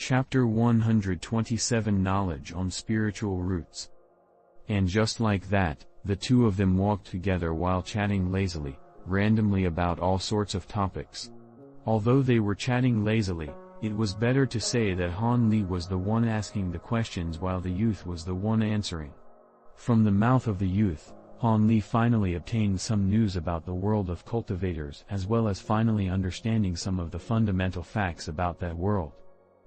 Chapter 127 Knowledge on Spiritual Roots. And just like that, the two of them walked together while chatting lazily, randomly about all sorts of topics. Although they were chatting lazily, it was better to say that Han Li was the one asking the questions while the youth was the one answering. From the mouth of the youth, Han Li finally obtained some news about the world of cultivators as well as finally understanding some of the fundamental facts about that world.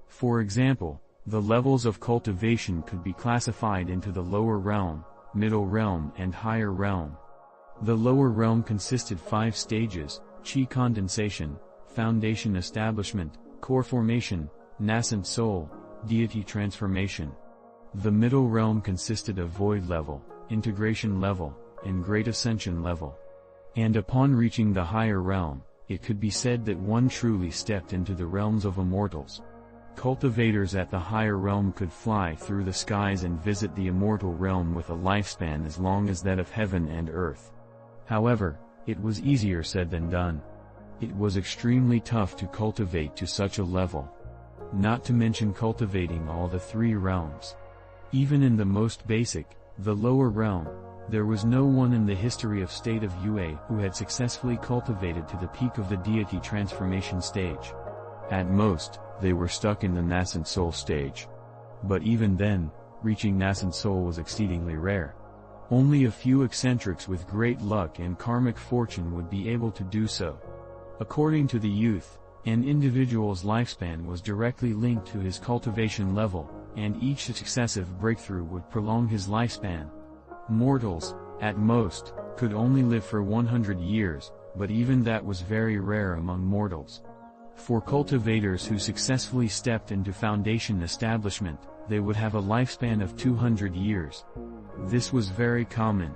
For example, the levels of cultivation could be classified into the lower realm, middle realm and higher realm. The lower realm consisted 5 stages: Qi condensation, foundation establishment, core formation, nascent soul, deity transformation. The middle realm consisted of void level, integration level, and great ascension level. And upon reaching the higher realm, it could be said that one truly stepped into the realms of immortals. Cultivators at the higher realm could fly through the skies and visit the immortal realm with a lifespan as long as that of heaven and earth. However, it was easier said than done. It was extremely tough to cultivate to such a level. Not to mention cultivating all the 3 realms. Even in the most basic, the lower realm, there was no one in the history of state of Yue who had successfully cultivated to the peak of the deity transformation stage. At most, they were stuck in the nascent soul stage. But even then, reaching nascent soul was exceedingly rare. Only a few eccentrics with great luck and karmic fortune would be able to do so. According to the youth, an individual's lifespan was directly linked to his cultivation level, and each successive breakthrough would prolong his lifespan. Mortals, at most, could only live for 100 years, but even that was very rare among mortals. For cultivators who successfully stepped into foundation establishment, they would have a lifespan of 200 years. This was very common.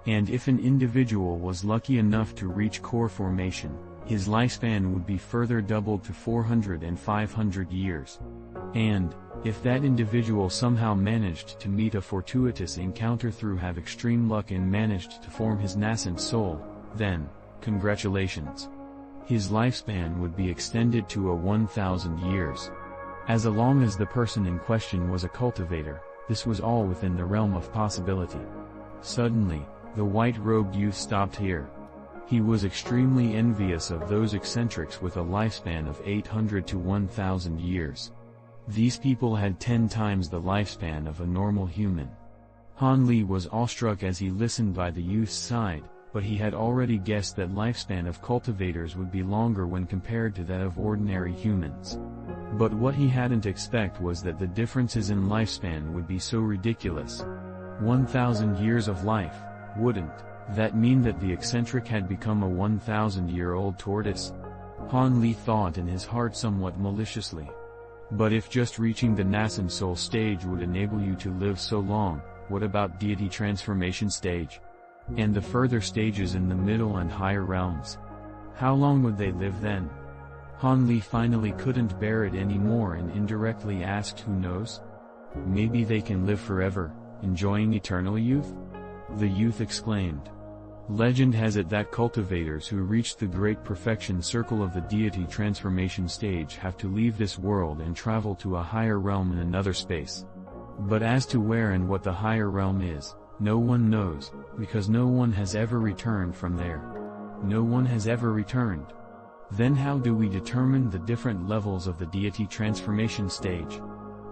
And if an individual was lucky enough to reach core formation, his lifespan would be further doubled to 400 and 500 years. And, if that individual somehow managed to meet a fortuitous encounter through have extreme luck and managed to form his nascent soul, then, congratulations. His lifespan would be extended to 1,000 years. As long as the person in question was a cultivator, this was all within the realm of possibility. Suddenly, the white-robed youth stopped here. He was extremely envious of those eccentrics with a lifespan of 800 to 1,000 years. These people had 10 times the lifespan of a normal human. Han Li was awestruck as he listened by the youth's side, but he had already guessed that lifespan of cultivators would be longer when compared to that of ordinary humans. But what he hadn't expected was that the differences in lifespan would be so ridiculous. 1,000 years of life, wouldn't that mean that the eccentric had become a 1,000-year-old tortoise? Han Li thought in his heart somewhat maliciously. But if just reaching the nascent soul stage would enable you to live so long, what about deity transformation stage? And the further stages in the middle and higher realms? How long would they live then? Han Li finally couldn't bear it anymore and indirectly asked, who knows? Maybe they can live forever, enjoying eternal youth? The youth exclaimed. Legend has it that cultivators who reach the great perfection circle of the deity transformation stage have to leave this world and travel to a higher realm in another space. But as to where and what the higher realm is, no one knows, because no one has ever returned from there. No one has ever returned. Then how do we determine the different levels of the deity transformation stage?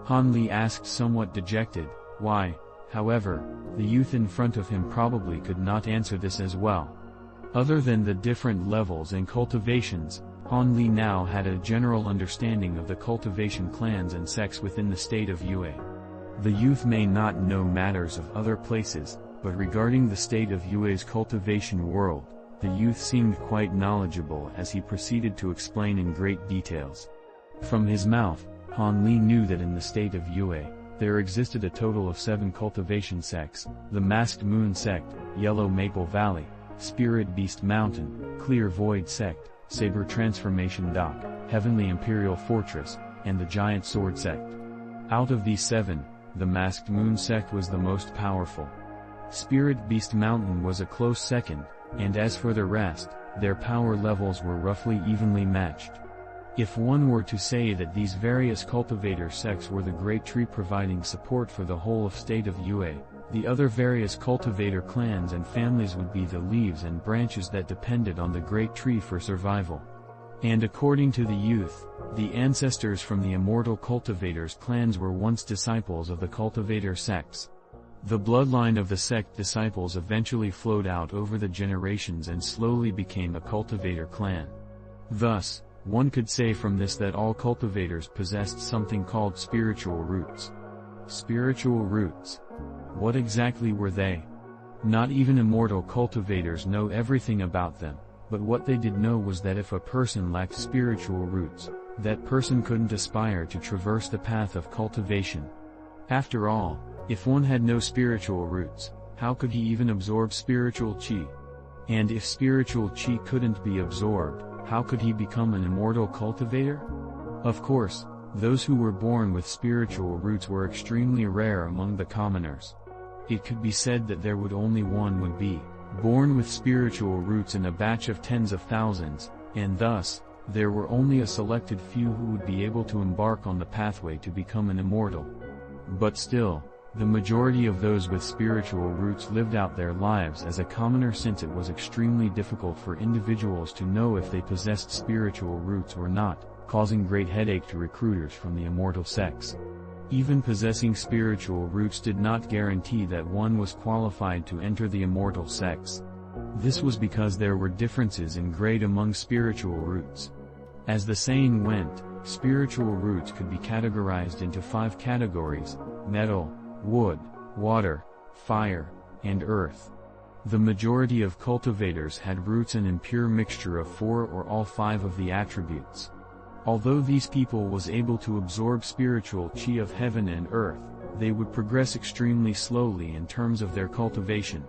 Han Li asked, somewhat dejected. Why, however, the youth in front of him probably could not answer this as well. Other than the different levels and cultivations, Han Li now had a general understanding of the cultivation clans and sects within the state of Yue. The youth may not know matters of other places, but regarding the state of Yue's cultivation world, the youth seemed quite knowledgeable as he proceeded to explain in great details. From his mouth, Han Li knew that in the state of Yue, there existed a total of 7 cultivation sects: the Masked Moon Sect, Yellow Maple Valley, Spirit Beast Mountain, Clear Void Sect, Saber Transformation Dock, Heavenly Imperial Fortress, and the Giant Sword Sect. Out of these 7, the Masked Moon Sect was the most powerful. Spirit Beast Mountain was a close second, and as for the rest, their power levels were roughly evenly matched. If one were to say that these various cultivator sects were the great tree providing support for the whole of state of UA, the other various cultivator clans and families would be the leaves and branches that depended on the great tree for survival. And according to the youth, the ancestors from the immortal cultivators clans were once disciples of the cultivator sects. The bloodline of the sect disciples eventually flowed out over the generations and slowly became a cultivator clan. Thus, one could say from this that all cultivators possessed something called spiritual roots. Spiritual roots. What exactly were they? Not even immortal cultivators know everything about them, but what they did know was that if a person lacked spiritual roots, that person couldn't aspire to traverse the path of cultivation. After all, if one had no spiritual roots, how could he even absorb spiritual chi? And if spiritual chi couldn't be absorbed, how could he become an immortal cultivator? Of course, those who were born with spiritual roots were extremely rare among the commoners. It could be said that there would only one would be born with spiritual roots in a batch of tens of thousands, and thus, there were only a selected few who would be able to embark on the pathway to become an immortal. But still, the majority of those with spiritual roots lived out their lives as a commoner, since it was extremely difficult for individuals to know if they possessed spiritual roots or not, causing great headache to recruiters from the immortal sects. Even possessing spiritual roots did not guarantee that one was qualified to enter the immortal sects. This was because there were differences in grade among spiritual roots. As the saying went, spiritual roots could be categorized into 5 categories: metal, wood, water, fire, and earth. The majority of cultivators had roots an impure mixture of 4 or all 5 of the attributes. Although these people was able to absorb spiritual chi of heaven and earth, they would progress extremely slowly in terms of their cultivation.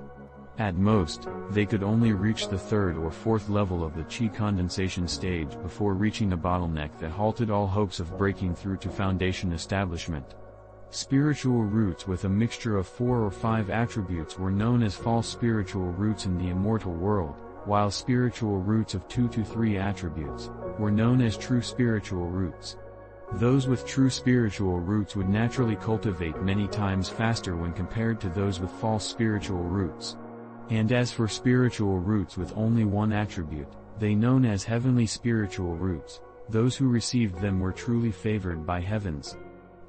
At most, they could only reach the 3rd or 4th level of the chi condensation stage before reaching a bottleneck that halted all hopes of breaking through to foundation establishment. Spiritual roots with a mixture of 4 or 5 attributes were known as false spiritual roots in the immortal world, while spiritual roots of 2 to 3 attributes were known as true spiritual roots. Those with true spiritual roots would naturally cultivate many times faster when compared to those with false spiritual roots. And as for spiritual roots with only 1 attribute, they known as heavenly spiritual roots, those who received them were truly favored by heavens.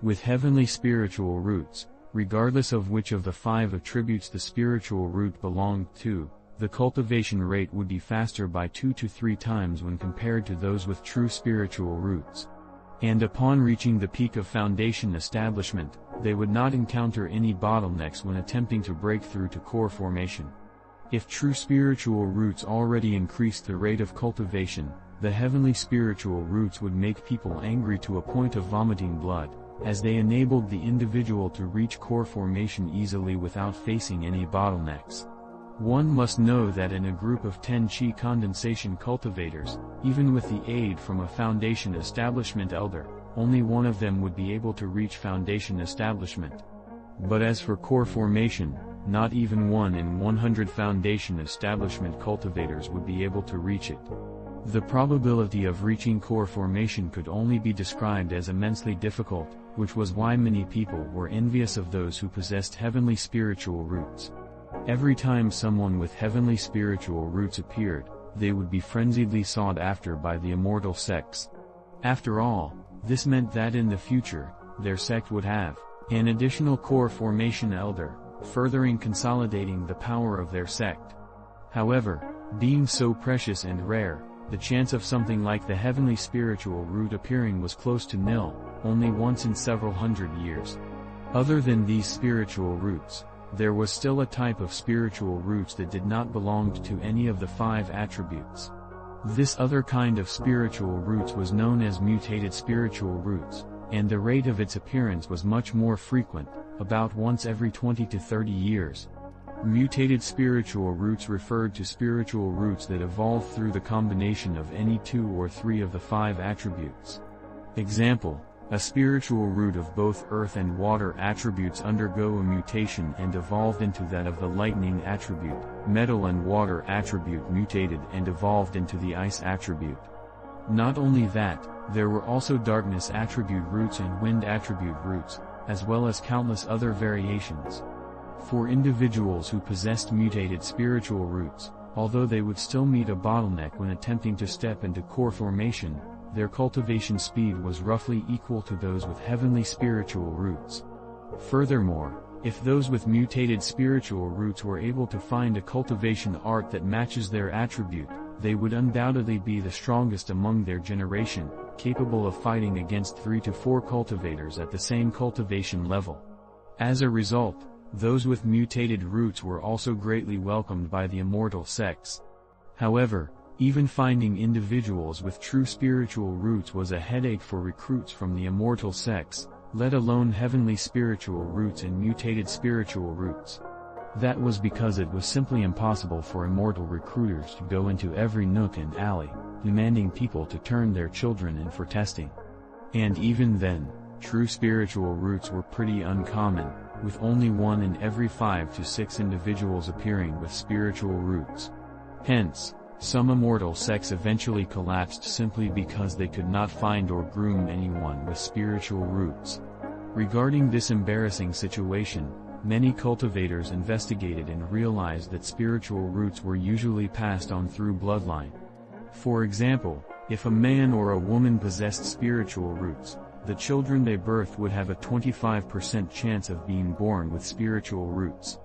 With heavenly spiritual roots, regardless of which of the 5 attributes the spiritual root belonged to, the cultivation rate would be faster by 2 to 3 times when compared to those with true spiritual roots. And upon reaching the peak of foundation establishment, they would not encounter any bottlenecks when attempting to break through to core formation. If true spiritual roots already increased the rate of cultivation, the heavenly spiritual roots would make people angry to a point of vomiting blood, as they enabled the individual to reach core formation easily without facing any bottlenecks. One must know that in a group of 10 chi condensation cultivators, even with the aid from a foundation establishment elder, only one of them would be able to reach foundation establishment. But as for core formation, not even 1 in 100 foundation establishment cultivators would be able to reach it. The probability of reaching core formation could only be described as immensely difficult, which was why many people were envious of those who possessed heavenly spiritual roots. Every time someone with heavenly spiritual roots appeared, they would be frenziedly sought after by the immortal sects. After all, this meant that in the future, their sect would have an additional core formation elder, furthering consolidating the power of their sect. However, being so precious and rare, the chance of something like the heavenly spiritual root appearing was close to nil, only once in several hundred years. Other than these spiritual roots, there was still a type of spiritual roots that did not belong to any of the 5 attributes. This other kind of spiritual roots was known as mutated spiritual roots, and the rate of its appearance was much more frequent, about once every 20 to 30 years. Mutated spiritual roots referred to spiritual roots that evolved through the combination of any 2 or 3 of the 5 attributes. Example: a spiritual root of both earth and water attributes undergo a mutation and evolved into that of the lightning attribute. Metal and water attribute mutated and evolved into the ice attribute. Not only that, there were also darkness attribute roots and wind attribute roots, as well as countless other variations. For individuals who possessed mutated spiritual roots, although they would still meet a bottleneck when attempting to step into core formation, their cultivation speed was roughly equal to those with heavenly spiritual roots. Furthermore, if those with mutated spiritual roots were able to find a cultivation art that matches their attribute, they would undoubtedly be the strongest among their generation, capable of fighting against 3 to 4 cultivators at the same cultivation level. As a result, those with mutated roots were also greatly welcomed by the Immortal sects. However, even finding individuals with true spiritual roots was a headache for recruits from the Immortal sects, let alone heavenly spiritual roots and mutated spiritual roots. That was because it was simply impossible for Immortal recruiters to go into every nook and alley, demanding people to turn their children in for testing. And even then, true spiritual roots were pretty uncommon, with only 1 in every 5 to 6 individuals appearing with spiritual roots. Hence, some Immortal sects eventually collapsed simply because they could not find or groom anyone with spiritual roots. Regarding this embarrassing situation, many cultivators investigated and realized that spiritual roots were usually passed on through bloodline. For example, if a man or a woman possessed spiritual roots, the children they birthed would have a 25% chance of being born with spiritual roots.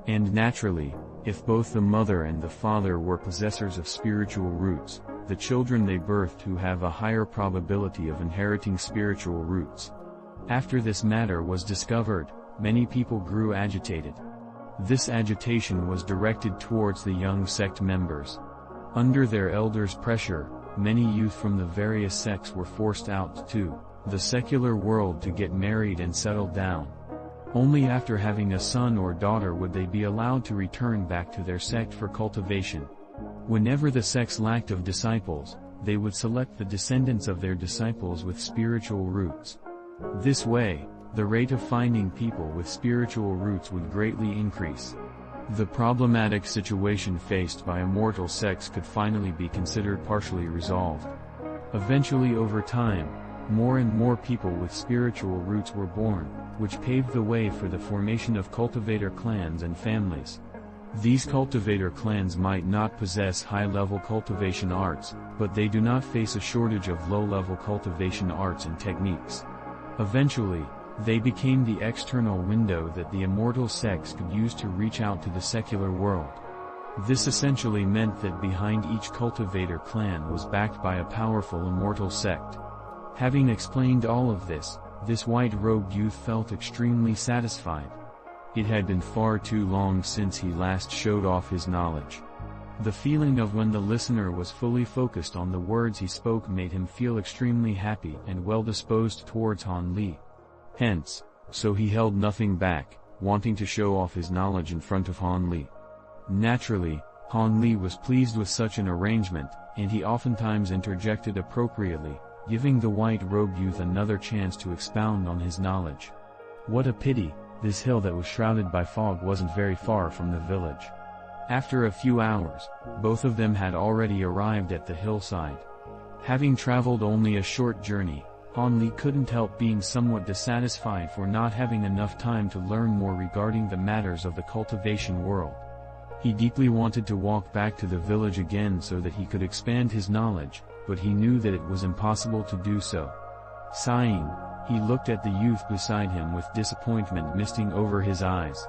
And naturally, if both the mother and the father were possessors of spiritual roots, the children they birthed who have a higher probability of inheriting spiritual roots. After this matter was discovered, many people grew agitated. This agitation was directed towards the young sect members. Under their elders' pressure, many youth from the various sects were forced out to the secular world to get married and settle down. Only after having a son or daughter would they be allowed to return back to their sect for cultivation. Whenever the sects lacked of disciples, they would select the descendants of their disciples with spiritual roots. This way, the rate of finding people with spiritual roots would greatly increase. The problematic situation faced by Immortal sects could finally be considered partially resolved. Eventually, over time, more and more people with spiritual roots were born, which paved the way for the formation of cultivator clans and families. These cultivator clans might not possess high-level cultivation arts, but they do not face a shortage of low-level cultivation arts and techniques. Eventually, they became the external window that the Immortal sects could use to reach out to the secular world. This essentially meant that behind each cultivator clan was backed by a powerful Immortal sect. Having explained all of this white-robed youth felt extremely satisfied. It had been far too long since he last showed off his knowledge. The feeling of when the listener was fully focused on the words he spoke made him feel extremely happy and well-disposed towards Han Li. Hence, so he held nothing back, wanting to show off his knowledge in front of Han Li. Naturally, Han Li was pleased with such an arrangement, and he oftentimes interjected appropriately, giving the white-robed youth another chance to expound on his knowledge. What a pity, this hill that was shrouded by fog wasn't very far from the village. After a few hours, both of them had already arrived at the hillside. Having traveled only a short journey, Han Li couldn't help being somewhat dissatisfied for not having enough time to learn more regarding the matters of the cultivation world. He deeply wanted to walk back to the village again so that he could expand his knowledge, but he knew that it was impossible to do so. Sighing, he looked at the youth beside him with disappointment misting over his eyes.